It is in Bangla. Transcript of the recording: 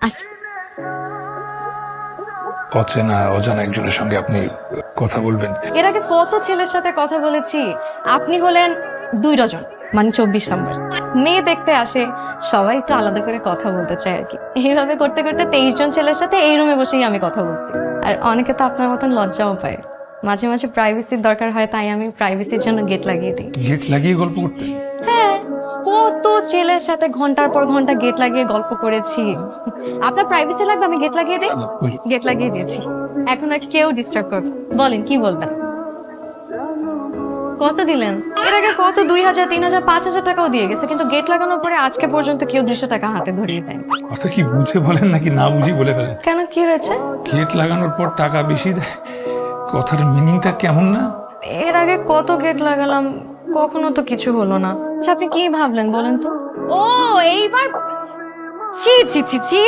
আস- অচেনা অজানা একজনের সঙ্গে আপনি কথা বলবেন। এর আগে কত ছেলের সাথে কথা বলেছি, আপনি হলেন 2 ডজন, মানে 24 নম্বর। মেয়ে দেখতে আসে, সবাই একটু আলাদা করে কথা বলতে চায় আর কি। এইভাবে করতে করতে 23 জন ছেলের সাথে এই রুমে বসেই আমি কথা বলছি। আর অনেকে তো আপনার মতন লজ্জাও পায়, মাঝে মাঝে প্রাইভেসির দরকার হয়, তাই আমি প্রাইভেসির জন্য গেট লাগিয়ে দিই। গেট লাগিয়ে গল্প করতে? হ্যাঁ, কত ছেলের সাথে ঘন্টার পর ঘন্টা গেট লাগিয়ে গল্প করেছি। আপনার প্রাইভেসি লাগবে, আমি গেট লাগিয়ে দিই। গেট লাগিয়ে দিয়েছি, এখন আর কেউ ডিস্টার্ব করবে। বলেন কি বলবেন? কত দিলেন? এর আগে কত 2000, 3000, 5000 টাকাও দিয়ে গেছে, কিন্তু গেট লাগানোর পরে আজকে পর্যন্ত কেউ 200 টাকা হাতে ধরিয়ে দেয়। কথা কি বুঝে বলেন নাকি না বুঝি বলে ফেলেন? কেন, কি হয়েছে? গেট লাগানোর পর টাকা বেশি দেয়, কথার মিনিংটা কেমন না? এর আগে কত গেট লাগালাম, কখনো তো কিছু হলো না। আচ্ছা, আপনি কি ভাবলেন বলেন তো? ও, এইবার ছি ছি ছি ছি।